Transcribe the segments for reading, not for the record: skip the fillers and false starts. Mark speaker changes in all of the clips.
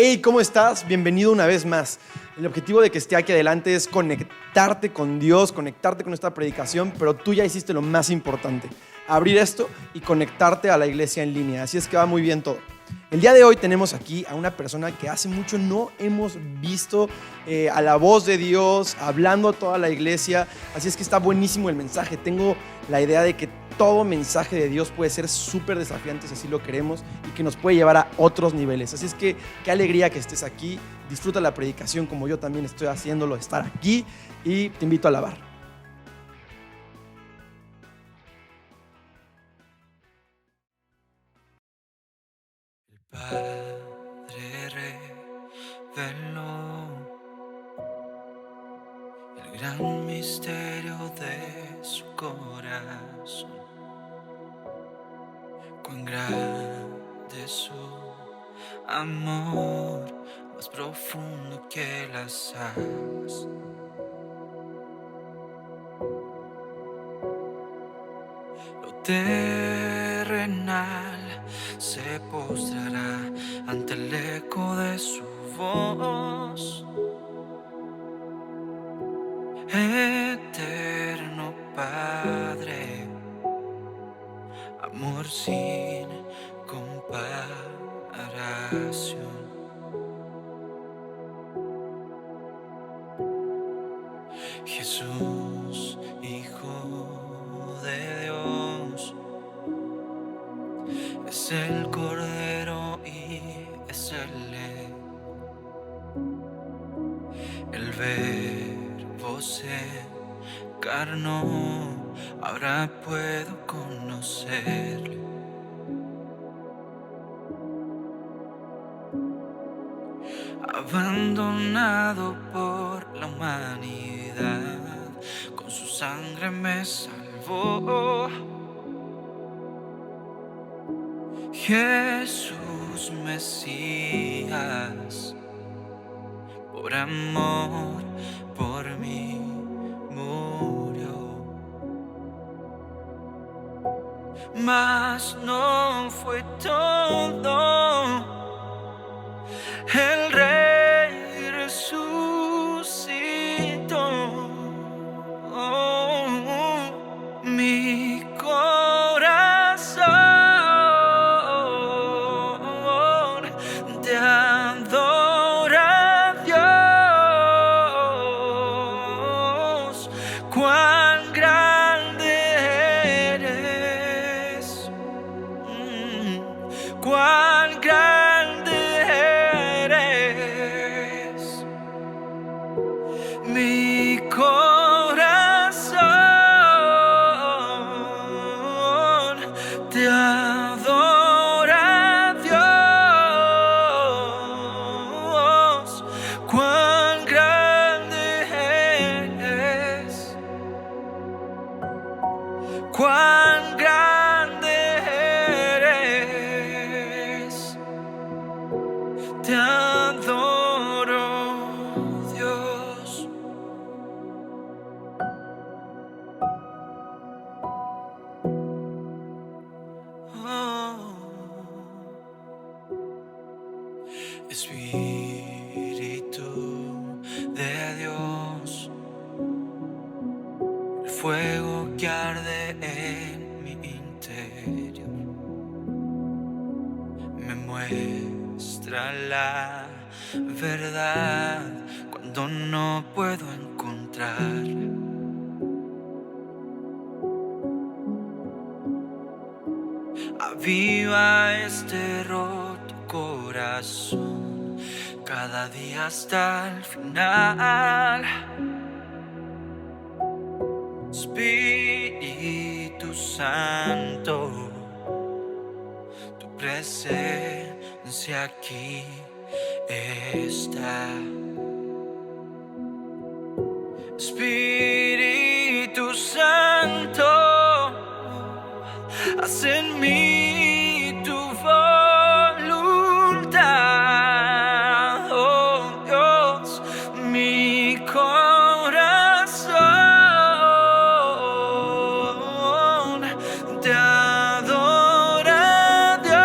Speaker 1: Hey, ¿cómo estás? Bienvenido una vez más. El objetivo de que esté aquí adelante es conectarte con Dios, conectarte con esta predicación, pero tú ya hiciste lo más importante, abrir esto y conectarte a la iglesia en línea. Así es que va muy bien todo. El día de hoy tenemos aquí a una persona que hace mucho no hemos visto a la voz de Dios, hablando a toda la iglesia. Así es que está buenísimo el mensaje. Tengo la idea de que todo mensaje de Dios puede ser súper desafiante si así lo queremos y que nos puede llevar a otros niveles. Así es que qué alegría que estés aquí. Disfruta la predicación como yo también estoy haciéndolo, estar aquí, y te invito a alabar.
Speaker 2: Padre reveló el gran misterio de su corazón. Cuán grande es su amor, más profundo que las aguas. Lo terrenal se postrará ante el eco de su voz. Eterno Padre, amor sin comparación. Jesús, Hijo de Dios, es el Cordero y es el León. El Verbo se encarnó, ahora puedo conocerle. Abandonado por la humanidad, con su sangre me salvó. Jesús Mesías, por amor, por mí murió. Mas no fue todo, el Rey resucitó. Mi corazón te adora, Dios. Cuán grande eres, cuán grande eres. Mi corazón te adora, Dios. Cuán grande eres, cuán grande eres. Te adoro, Dios. Espíritu de Dios, el fuego que arde en mi interior, me muestra la verdad cuando no puedo encontrarla. Aviva este roto corazón cada día hasta el final. Espíritu Santo, tu presencia aquí está. Espíritu Santo, haz en mí tu voluntad, oh Dios. Mi corazón te adora, Dios.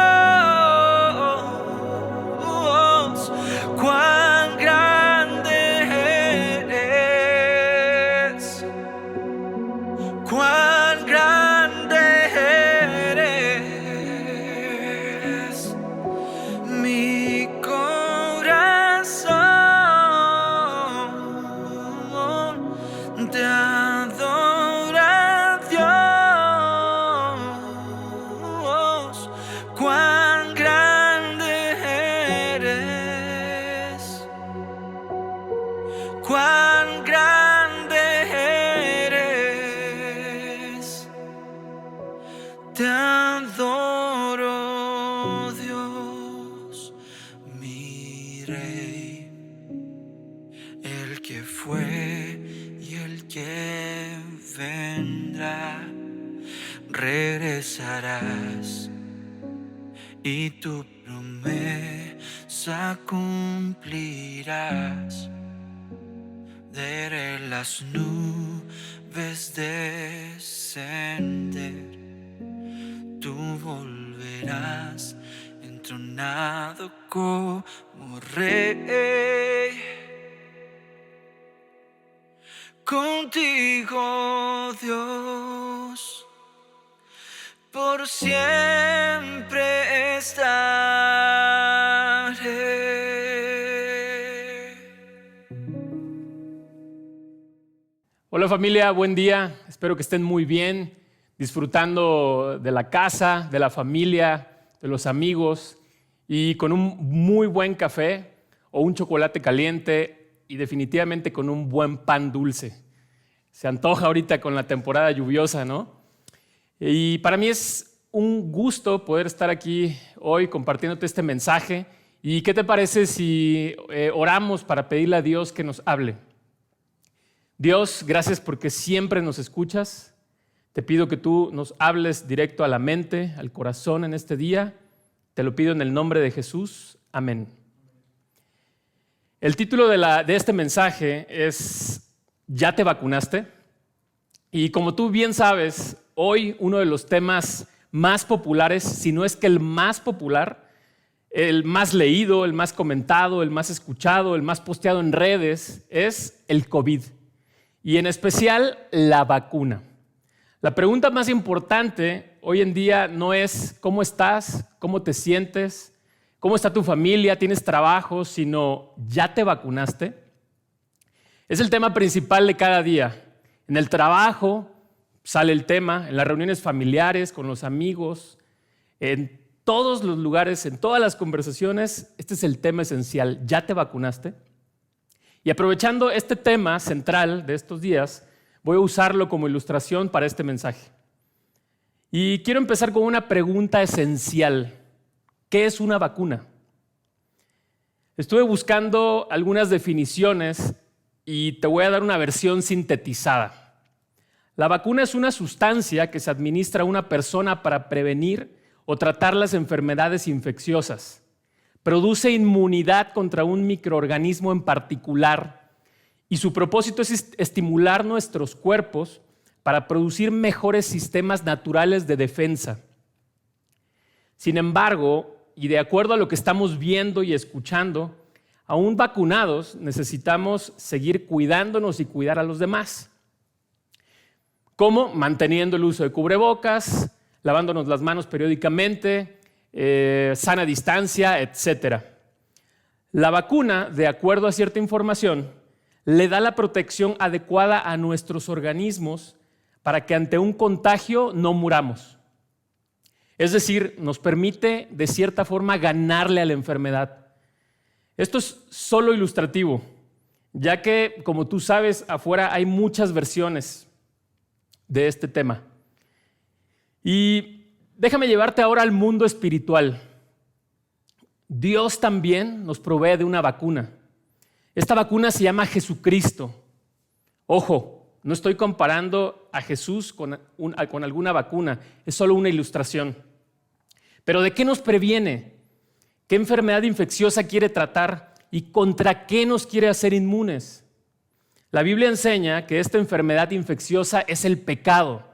Speaker 2: mi rey, el que fue y el que vendrá. Regresarás y tu promesa cumplirás. Veré las nubes descender, tú volverás entronado como rey. Contigo, Dios, por siempre estaré.
Speaker 3: Hola familia, buen día. Espero que estén muy bien, disfrutando de la casa, de la familia, de los amigos y con un muy buen café o un chocolate caliente y definitivamente con un buen pan dulce. Se antoja ahorita con la temporada lluviosa, ¿no? Y para mí es un gusto poder estar aquí hoy compartiéndote este mensaje. ¿Y qué te parece si oramos para pedirle a Dios que nos hable? Dios, gracias porque siempre nos escuchas. Te pido que tú nos hables directo a la mente, al corazón en este día. Te lo pido en el nombre de Jesús. Amén. El título de este mensaje es ¿Ya te vacunaste? Y como tú bien sabes, hoy uno de los temas más populares, si no es que el más popular, el más leído, el más comentado, el más escuchado, el más posteado en redes, es el COVID. Y en especial la vacuna. La pregunta más importante hoy en día no es ¿cómo estás? ¿Cómo te sientes? ¿Cómo está tu familia? ¿Tienes trabajo? Sino ¿ya te vacunaste? Es el tema principal de cada día. En el trabajo sale el tema, en las reuniones familiares, con los amigos, en todos los lugares, en todas las conversaciones, este es el tema esencial. ¿Ya te vacunaste? Y aprovechando este tema central de estos días, voy a usarlo como ilustración para este mensaje. Y quiero empezar con una pregunta esencial. ¿Qué es una vacuna? Estuve buscando algunas definiciones y te voy a dar una versión sintetizada. La vacuna es una sustancia que se administra a una persona para prevenir o tratar las enfermedades infecciosas. Produce inmunidad contra un microorganismo en particular y su propósito es estimular nuestros cuerpos para producir mejores sistemas naturales de defensa. Sin embargo, y de acuerdo a lo que estamos viendo y escuchando, aún vacunados necesitamos seguir cuidándonos y cuidar a los demás. ¿Cómo? Manteniendo el uso de cubrebocas, lavándonos las manos periódicamente, sana distancia, etc. La vacuna, de acuerdo a cierta información, le da la protección adecuada a nuestros organismos para que ante un contagio no muramos. Es decir, nos permite de cierta forma ganarle a la enfermedad. Esto es solo ilustrativo, ya que, como tú sabes, afuera hay muchas versiones de este tema. Y déjame llevarte ahora al mundo espiritual. Dios también nos provee de una vacuna. Esta vacuna se llama Jesucristo. Ojo, no estoy comparando a Jesús con alguna vacuna, es solo una ilustración. Pero ¿de qué nos previene? ¿Qué enfermedad infecciosa quiere tratar? ¿Y contra qué nos quiere hacer inmunes? La Biblia enseña que esta enfermedad infecciosa es el pecado.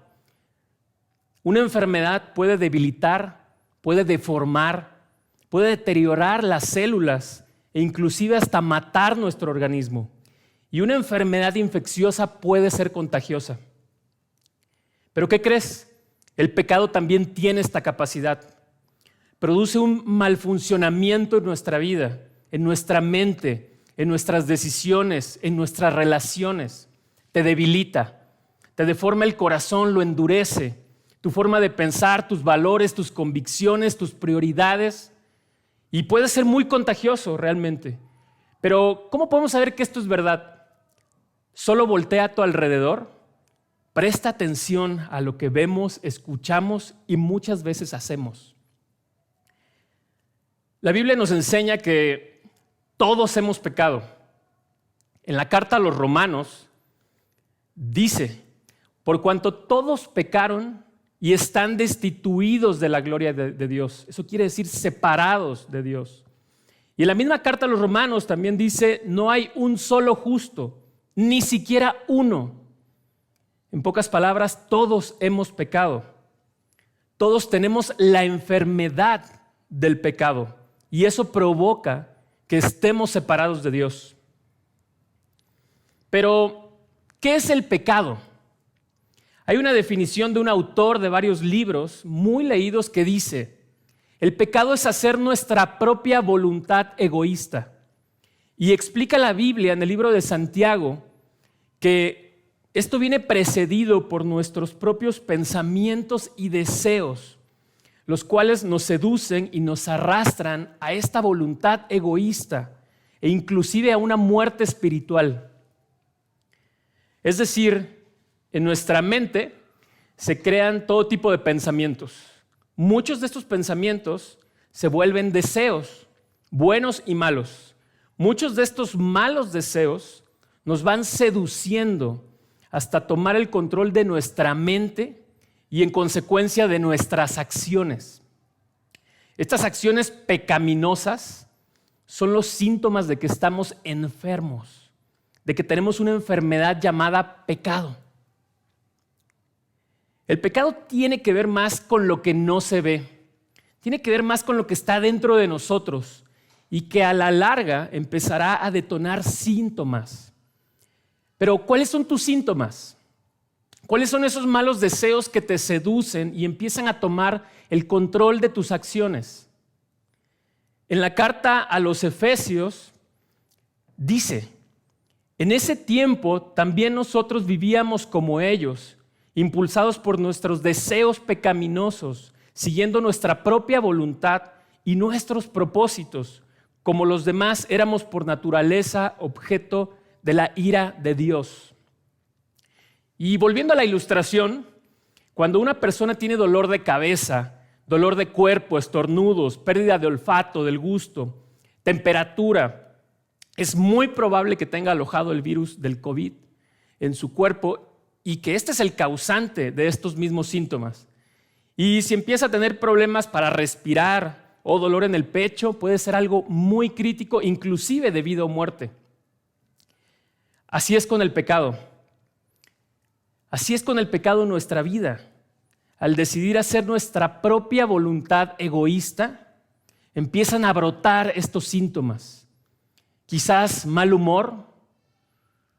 Speaker 3: Una enfermedad puede debilitar, puede deformar, puede deteriorar las células e inclusive hasta matar nuestro organismo. Y una enfermedad infecciosa puede ser contagiosa. ¿Pero qué crees? El pecado también tiene esta capacidad. Produce un mal funcionamiento en nuestra vida, en nuestra mente, en nuestras decisiones, en nuestras relaciones. Te debilita, te deforma el corazón, lo endurece. Tu forma de pensar, tus valores, tus convicciones, tus prioridades. Y puede ser muy contagioso realmente. Pero ¿cómo podemos saber que esto es verdad? Solo voltea a tu alrededor, presta atención a lo que vemos, escuchamos y muchas veces hacemos. La Biblia nos enseña que todos hemos pecado. En la carta a los Romanos dice, por cuanto todos pecaron y están destituidos de la gloria de Dios. Eso quiere decir separados de Dios. Y en la misma carta a los Romanos también dice, no hay un solo justo, ni siquiera uno. En pocas palabras, todos hemos pecado. Todos tenemos la enfermedad del pecado y eso provoca que estemos separados de Dios. Pero, ¿qué es el pecado? Hay una definición de un autor de varios libros muy leídos que dice, el pecado es hacer nuestra propia voluntad egoísta. Y explica la Biblia en el libro de Santiago que esto viene precedido por nuestros propios pensamientos y deseos, los cuales nos seducen y nos arrastran a esta voluntad egoísta e inclusive a una muerte espiritual. Es decir, en nuestra mente se crean todo tipo de pensamientos. Muchos de estos pensamientos se vuelven deseos, buenos y malos. Muchos de estos malos deseos nos van seduciendo hasta tomar el control de nuestra mente y en consecuencia de nuestras acciones. Estas acciones pecaminosas son los síntomas de que estamos enfermos, de que tenemos una enfermedad llamada pecado. El pecado tiene que ver más con lo que no se ve, tiene que ver más con lo que está dentro de nosotros y que a la larga empezará a detonar síntomas. Pero, ¿cuáles son tus síntomas? ¿Cuáles son esos malos deseos que te seducen y empiezan a tomar el control de tus acciones? En la carta a los Efesios dice, en ese tiempo también nosotros vivíamos como ellos, impulsados por nuestros deseos pecaminosos, siguiendo nuestra propia voluntad y nuestros propósitos. Como los demás, éramos por naturaleza objeto de la ira de Dios. Y volviendo a la ilustración, cuando una persona tiene dolor de cabeza, dolor de cuerpo, estornudos, pérdida de olfato, del gusto, temperatura, es muy probable que tenga alojado el virus del COVID en su cuerpo y que este es el causante de estos mismos síntomas. Y si empieza a tener problemas para respirar o dolor en el pecho, puede ser algo muy crítico, inclusive de vida o muerte. Así es con el pecado. Así es con el pecado en nuestra vida. Al decidir hacer nuestra propia voluntad egoísta, empiezan a brotar estos síntomas. Quizás mal humor,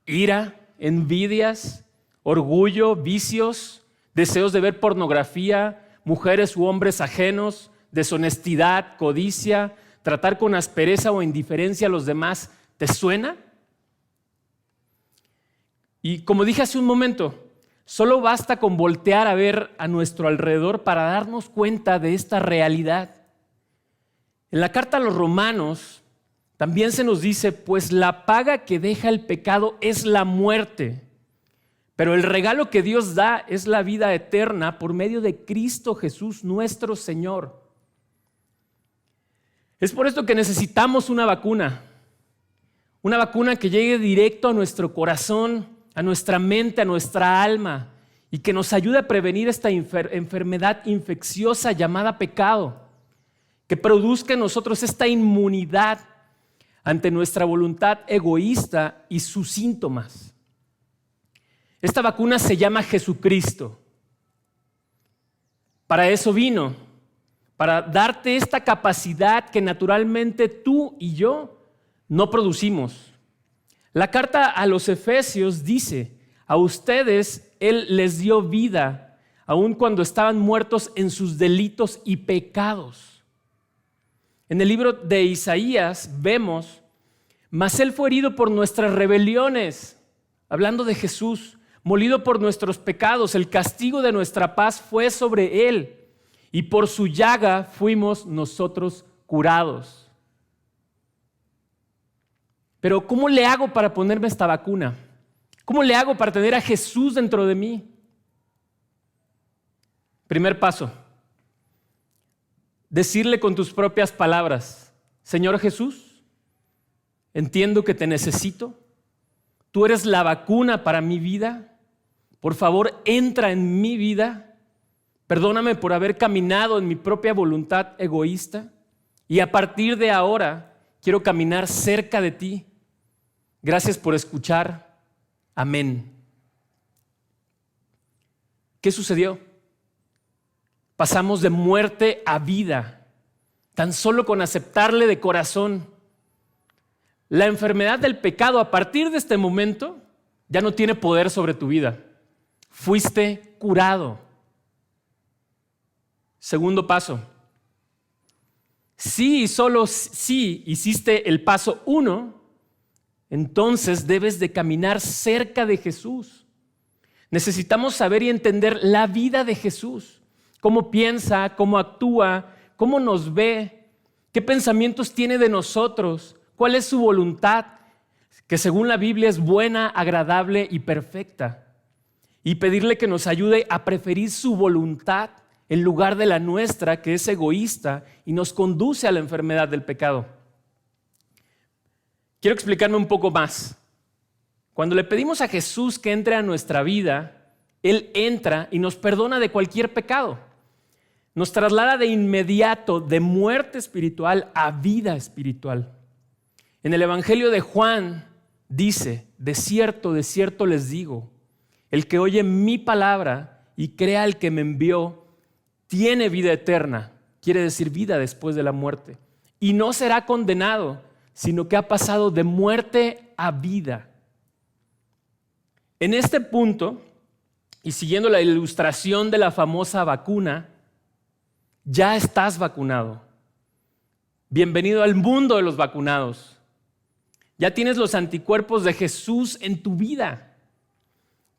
Speaker 3: ira, envidias, orgullo, vicios, deseos de ver pornografía, mujeres u hombres ajenos, deshonestidad, codicia, tratar con aspereza o indiferencia a los demás. ¿Te suena? Y como dije hace un momento, solo basta con voltear a ver a nuestro alrededor para darnos cuenta de esta realidad. En la carta a los Romanos también se nos dice, pues la paga que deja el pecado es la muerte, pero el regalo que Dios da es la vida eterna por medio de Cristo Jesús nuestro Señor. Es por esto que necesitamos una vacuna que llegue directo a nuestro corazón, a nuestra mente, a nuestra alma y que nos ayude a prevenir esta enfermedad infecciosa llamada pecado, que produzca en nosotros esta inmunidad ante nuestra voluntad egoísta y sus síntomas. Esta vacuna se llama Jesucristo. Para eso vino, para darte esta capacidad que naturalmente tú y yo no producimos. La carta a los Efesios dice, a ustedes Él les dio vida, aun cuando estaban muertos en sus delitos y pecados. En el libro de Isaías vemos, mas Él fue herido por nuestras rebeliones, hablando de Jesús, molido por nuestros pecados, el castigo de nuestra paz fue sobre Él, y por su llaga fuimos nosotros curados. Pero ¿cómo le hago para ponerme esta vacuna? ¿Cómo le hago para tener a Jesús dentro de mí? Primer paso, decirle con tus propias palabras, Señor Jesús, Entiendo que te necesito. Tú eres la vacuna para mi vida. Por favor, entra en mi vida. Perdóname por haber caminado en mi propia voluntad egoísta. Y a partir de ahora, quiero caminar cerca de ti. Gracias por escuchar. Amén. ¿Qué sucedió? Pasamos de muerte a vida, tan solo con aceptarle de corazón. La enfermedad del pecado a partir de este momento ya no tiene poder sobre tu vida. Fuiste curado. Segundo paso. Si y solo si hiciste el paso 1, entonces debes de caminar cerca de Jesús. Necesitamos saber y entender la vida de Jesús. Cómo piensa, cómo actúa, cómo nos ve, qué pensamientos tiene de nosotros, cuál es su voluntad, que según la Biblia es buena, agradable y perfecta. Y pedirle que nos ayude a preferir su voluntad en lugar de la nuestra, que es egoísta y nos conduce a la enfermedad del pecado. Quiero explicarme un poco más. Cuando le pedimos a Jesús que entre a nuestra vida, Él entra y nos perdona de cualquier pecado. Nos traslada de inmediato de muerte espiritual a vida espiritual. En el Evangelio de Juan dice, de cierto les digo, el que oye mi palabra y crea al que me envió, tiene vida eterna, quiere decir vida después de la muerte, y no será condenado, sino que ha pasado de muerte a vida. En este punto, y siguiendo la ilustración de la famosa vacuna, ya estás vacunado. Bienvenido al mundo de los vacunados. Ya tienes los anticuerpos de Jesús en tu vida,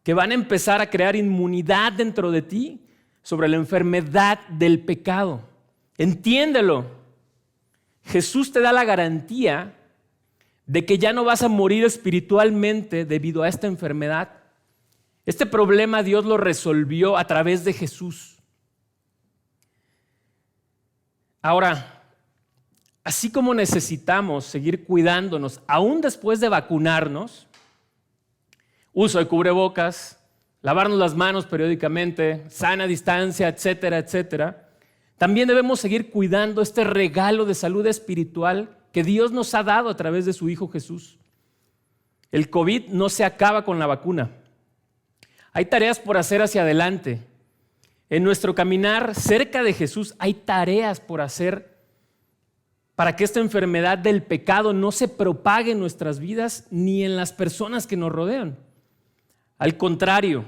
Speaker 3: que van a empezar a crear inmunidad dentro de ti sobre la enfermedad del pecado. Entiéndelo. Jesús te da la garantía de que ya no vas a morir espiritualmente debido a esta enfermedad. Este problema Dios lo resolvió a través de Jesús. Ahora, así como necesitamos seguir cuidándonos aún después de vacunarnos, uso de cubrebocas, lavarnos las manos periódicamente, sana distancia, etcétera, etcétera, también debemos seguir cuidando este regalo de salud espiritual que Dios nos ha dado a través de su Hijo Jesús. El COVID no se acaba con la vacuna. Hay tareas por hacer hacia adelante. En nuestro caminar cerca de Jesús hay tareas por hacer para que esta enfermedad del pecado no se propague en nuestras vidas ni en las personas que nos rodean. Al contrario,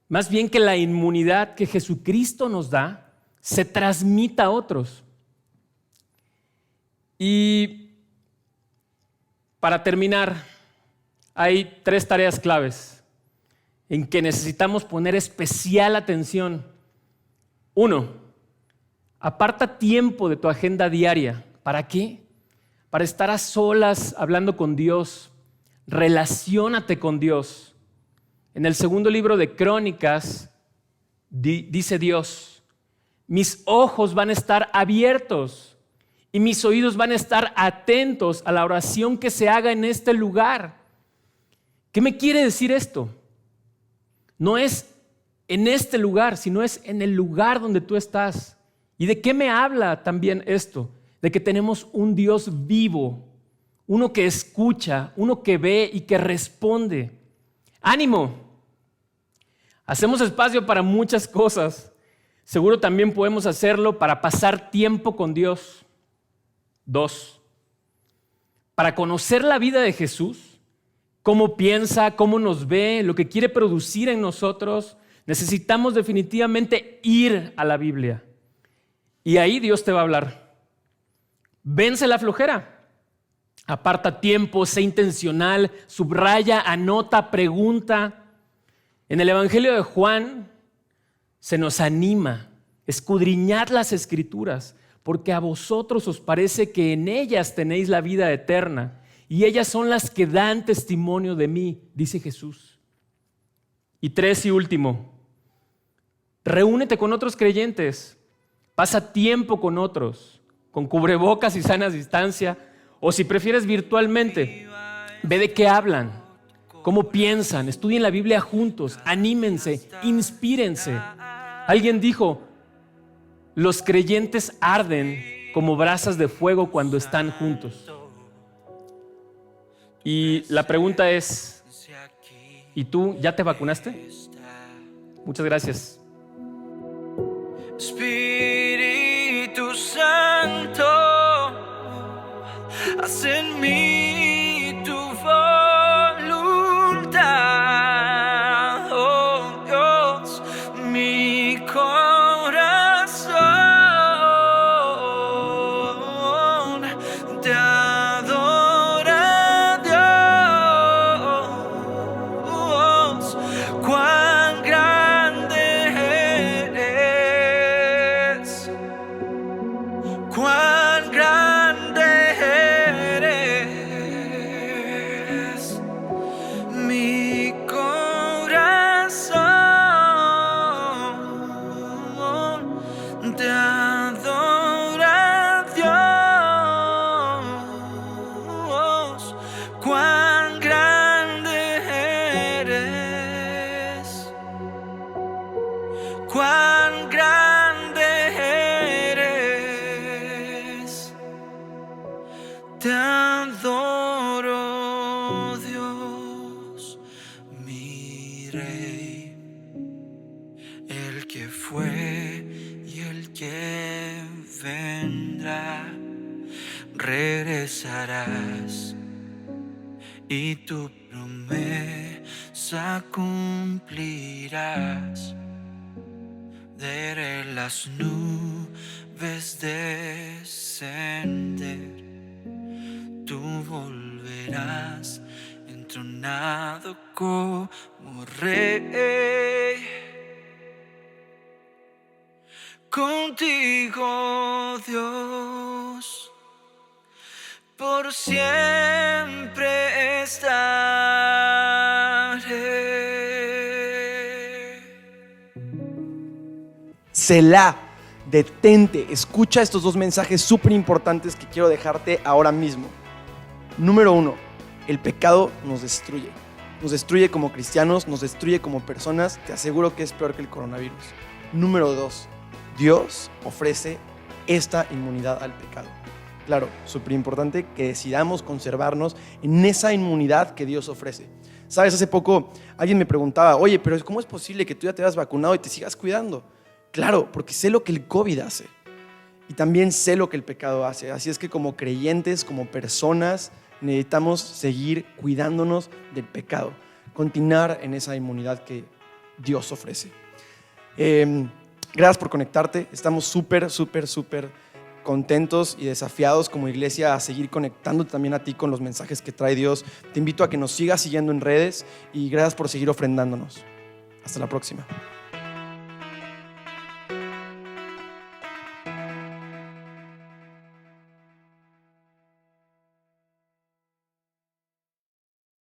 Speaker 3: más bien que la inmunidad que Jesucristo nos da se transmita a otros. Y para terminar, hay 3 tareas claves en que necesitamos poner especial atención. 1, aparta tiempo de tu agenda diaria. ¿Para qué? Para estar a solas hablando con Dios. Relaciónate con Dios. En el segundo libro de Crónicas dice Dios, mis ojos van a estar abiertos y mis oídos van a estar atentos a la oración que se haga en este lugar. ¿Qué me quiere decir esto? No es en este lugar, sino es en el lugar donde tú estás. ¿Y de qué me habla también esto? De que tenemos un Dios vivo, uno que escucha, uno que ve y que responde. ¡Ánimo! Hacemos espacio para muchas cosas. Seguro también podemos hacerlo para pasar tiempo con Dios. 2, para conocer la vida de Jesús, cómo piensa, cómo nos ve, lo que quiere producir en nosotros, necesitamos definitivamente ir a la Biblia. Y ahí Dios te va a hablar. Vence la flojera. Aparta tiempo, sé intencional, subraya, anota, pregunta. En el Evangelio de Juan se nos anima, escudriñad las Escrituras, porque a vosotros os parece que en ellas tenéis la vida eterna, y ellas son las que dan testimonio de mí, dice Jesús. Y 3 y último, reúnete con otros creyentes, pasa tiempo con otros, con cubrebocas y sana distancia, O si prefieres virtualmente, ve de qué hablan, cómo piensan, estudien la Biblia juntos, anímense, inspírense. Alguien dijo, los creyentes arden como brasas de fuego cuando están juntos. Y la pregunta es, ¿y tú ya te vacunaste? Muchas gracias.
Speaker 2: Espíritu Santo, haz en mí tu voluntad, oh Dios, mi corazón te adora, Dios, cuán grande eres, cuán grande eres, mi corazón te adora, Dios, cuán grande eres, cuán grande eres, te adoro, Dios, mi Rey, el que fue y el que vendrá. Regresarás y tu promesa cumplirás. De las nubes descender, tú volverás entronado como Rey. Contigo, Dios, por siempre estaré.
Speaker 1: Selah, detente, escucha estos dos mensajes súper importantes que quiero dejarte ahora mismo. Número 1, el pecado nos destruye. Nos destruye como cristianos, nos destruye como personas. Te aseguro que es peor que el coronavirus. Número 2, Dios ofrece esta inmunidad al pecado. Claro, súper importante que decidamos conservarnos en esa inmunidad que Dios ofrece. Sabes, hace poco alguien me preguntaba, oye, pero ¿cómo es posible que tú ya te hayas vacunado y te sigas cuidando? Claro, porque sé lo que el COVID hace y también sé lo que el pecado hace. Así es que como creyentes, como personas, necesitamos seguir cuidándonos del pecado, continuar en esa inmunidad que Dios ofrece. Gracias por conectarte. Estamos súper contentos y desafiados como iglesia a seguir conectándote también a ti con los mensajes que trae Dios. Te invito a que nos sigas siguiendo en redes y gracias por seguir ofrendándonos. Hasta la próxima.